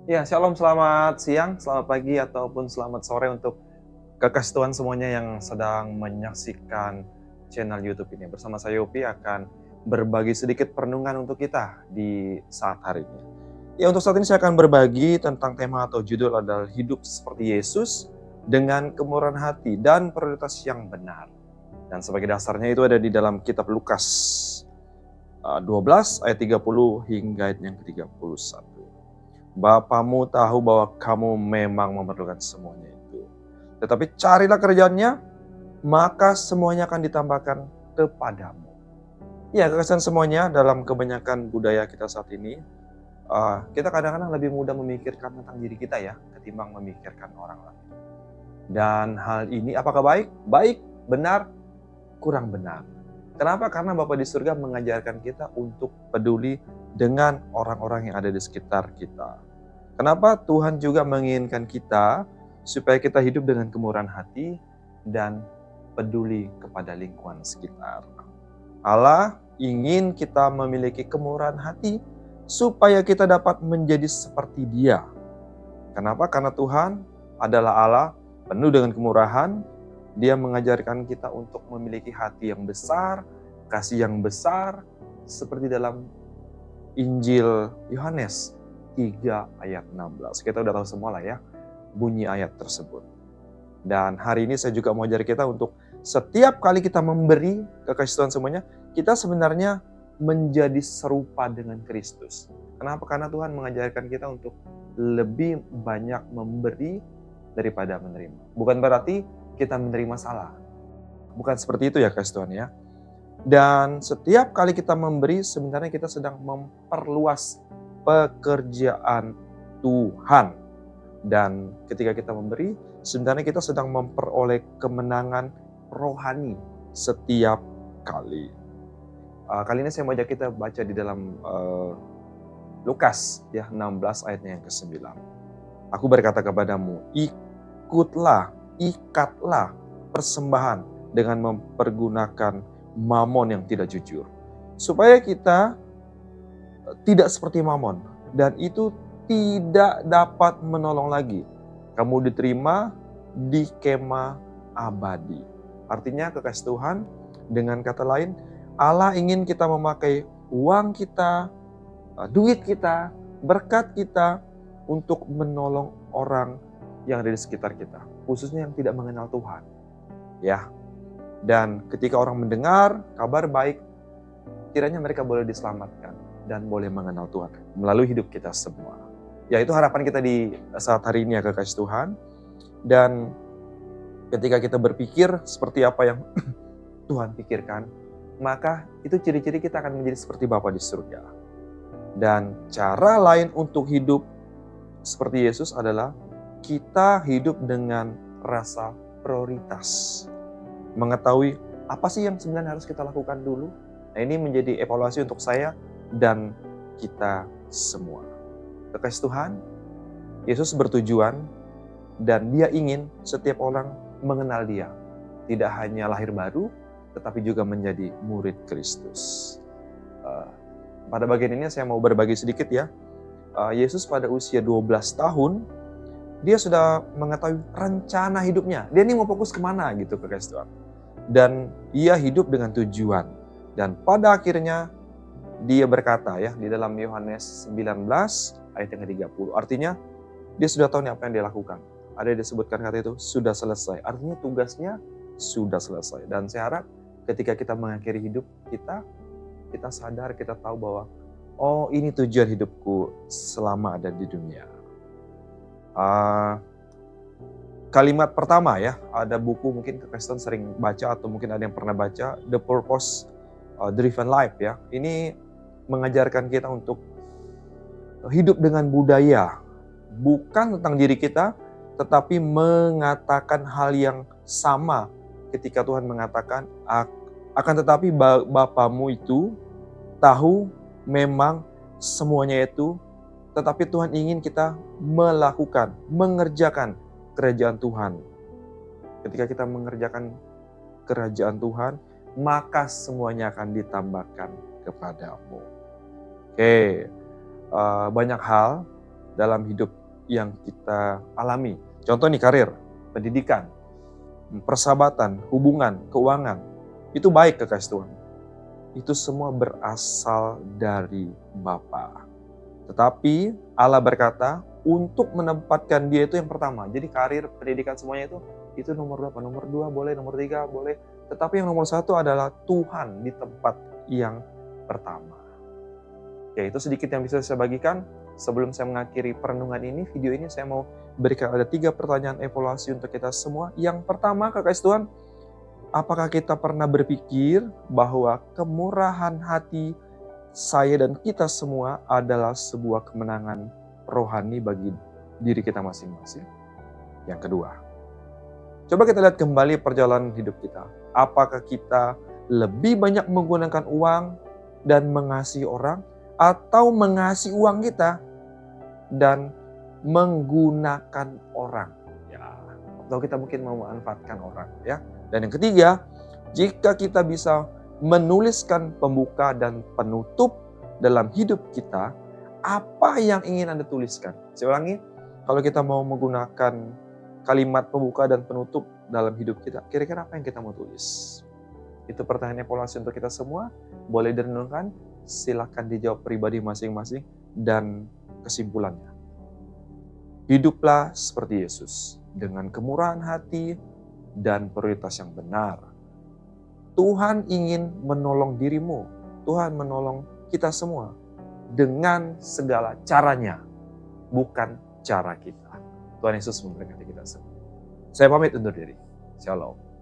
Ya, shalom, selamat siang, selamat pagi, ataupun selamat sore untuk kekasih Tuhan semuanya yang sedang menyaksikan channel YouTube ini. Bersama saya Yopi akan berbagi sedikit perenungan untuk kita di saat hari ini. Ya, untuk saat ini saya akan berbagi tentang tema atau judul adalah hidup seperti Yesus dengan kemurahan hati dan prioritas yang benar. Dan sebagai dasarnya itu ada di dalam kitab Lukas 12 ayat 30 hingga ayat yang ke-31. Bapamu tahu bahwa kamu memang memerlukan semuanya itu. Tetapi carilah kerjaannya, maka semuanya akan ditambahkan kepadamu. Ya, kesan semuanya dalam kebanyakan budaya kita saat ini, kita kadang-kadang lebih mudah memikirkan tentang diri kita ya, ketimbang memikirkan orang lain. Dan hal ini apakah baik? Baik, benar, kurang benar. Kenapa? Karena Bapa di surga mengajarkan kita untuk peduli dengan orang-orang yang ada di sekitar kita. Kenapa Tuhan juga menginginkan kita supaya kita hidup dengan kemurahan hati dan peduli kepada lingkungan sekitar. Allah ingin kita memiliki kemurahan hati supaya kita dapat menjadi seperti Dia. Kenapa? Karena Tuhan adalah Allah penuh dengan kemurahan. Dia mengajarkan kita untuk memiliki hati yang besar, kasih yang besar, seperti dalam Injil Yohanes 3 ayat 16. Kita udah tahu semua lah ya, bunyi ayat tersebut. Dan hari ini saya juga mau ajar kita untuk setiap kali kita memberi kekasih Tuhan semuanya, kita sebenarnya menjadi serupa dengan Kristus. Kenapa? Karena Tuhan mengajarkan kita untuk lebih banyak memberi daripada menerima. Bukan berarti kita menerima salah. Bukan seperti itu ya kasih Tuhan ya. Dan setiap kali kita memberi, sebenarnya kita sedang memperluas pekerjaan Tuhan. Dan ketika kita memberi, sebenarnya kita sedang memperoleh kemenangan rohani setiap kali. Kali ini saya mau ajak kita baca di dalam Lukas ya 16 ayatnya yang ke-9. Aku berkata kepadamu, ikatlah persembahan dengan mempergunakan mamon yang tidak jujur. Supaya kita tidak seperti mamon. Dan itu tidak dapat menolong lagi. Kamu diterima di kemah abadi. Artinya kekasih Tuhan, dengan kata lain, Allah ingin kita memakai uang kita, duit kita, berkat kita untuk menolong orang yang ada di sekitar kita. Khususnya yang tidak mengenal Tuhan. Ya. Dan ketika orang mendengar kabar baik, kiranya mereka boleh diselamatkan dan boleh mengenal Tuhan melalui hidup kita semua. Ya, itu harapan kita di saat hari ini ya kekasih Tuhan. Dan ketika kita berpikir seperti apa yang Tuhan pikirkan, maka itu ciri-ciri kita akan menjadi seperti Bapa di surga. Dan cara lain untuk hidup seperti Yesus adalah kita hidup dengan rasa prioritas. Mengetahui apa sih yang sebenarnya harus kita lakukan dulu. Nah, ini menjadi evaluasi untuk saya dan kita semua. Kekasih Tuhan, Yesus bertujuan dan Dia ingin setiap orang mengenal Dia. Tidak hanya lahir baru, tetapi juga menjadi murid Kristus. Pada bagian ini saya mau berbagi sedikit ya. Yesus pada usia 12 tahun, Dia sudah mengetahui rencana hidupnya. Dia ini mau fokus kemana gitu kekasih Tuhan. Dan ia hidup dengan tujuan. Dan pada akhirnya dia berkata ya di dalam Yohanes 19 ayat yang ke-30. Artinya dia sudah tahu nih apa yang dia lakukan. Ada yang disebutkan kata itu sudah selesai. Artinya tugasnya sudah selesai. Dan saya harap ketika kita mengakhiri hidup kita sadar, kita tahu bahwa oh, ini tujuan hidupku selama ada di dunia. Kalimat pertama ya, ada buku mungkin Kristen sering baca atau mungkin ada yang pernah baca, The Purpose Driven Life ya. Ini mengajarkan kita untuk hidup dengan budaya, bukan tentang diri kita, tetapi mengatakan hal yang sama ketika Tuhan mengatakan, akan tetapi Bapamu itu tahu memang semuanya itu, tetapi Tuhan ingin kita melakukan, mengerjakan kerajaan Tuhan. Ketika kita mengerjakan kerajaan Tuhan, maka semuanya akan ditambahkan kepadamu. Oke, banyak hal dalam hidup yang kita alami. Contoh nih karir, pendidikan, persahabatan, hubungan, keuangan. Itu baik kekasih Tuhan. Itu semua berasal dari Bapa. Tetapi Allah berkata untuk menempatkan dia itu yang pertama. Jadi karir, pendidikan semuanya itu nomor berapa? Nomor 2 boleh, nomor 3 boleh. Tetapi yang nomor 1 adalah Tuhan di tempat yang pertama. Ya, itu sedikit yang bisa saya bagikan. Sebelum saya mengakhiri perenungan ini, video ini saya mau berikan ada 3 pertanyaan evaluasi untuk kita semua. Yang pertama, kekasih Tuhan, apakah kita pernah berpikir bahwa kemurahan hati saya dan kita semua adalah sebuah kemenangan rohani bagi diri kita masing-masing? Yang kedua, coba kita lihat kembali perjalanan hidup kita. Apakah kita lebih banyak menggunakan uang dan mengasihi orang, atau mengasihi uang kita dan menggunakan orang? Ya, atau kita mungkin memanfaatkan orang, ya. Dan yang ketiga, jika kita bisa menuliskan pembuka dan penutup dalam hidup kita, apa yang ingin Anda tuliskan? Saya ulangi, kalau kita mau menggunakan kalimat pembuka dan penutup dalam hidup kita, kira-kira apa yang kita mau tulis? Itu pertanyaan evaluasi untuk kita semua. Boleh direnungkan, silakan dijawab pribadi masing-masing, dan kesimpulannya. Hiduplah seperti Yesus, dengan kemurahan hati dan prioritas yang benar. Tuhan ingin menolong dirimu, Tuhan menolong kita semua dengan segala caranya, bukan cara kita. Tuhan Yesus memberkati kita semua. Saya pamit undur diri. Shalom.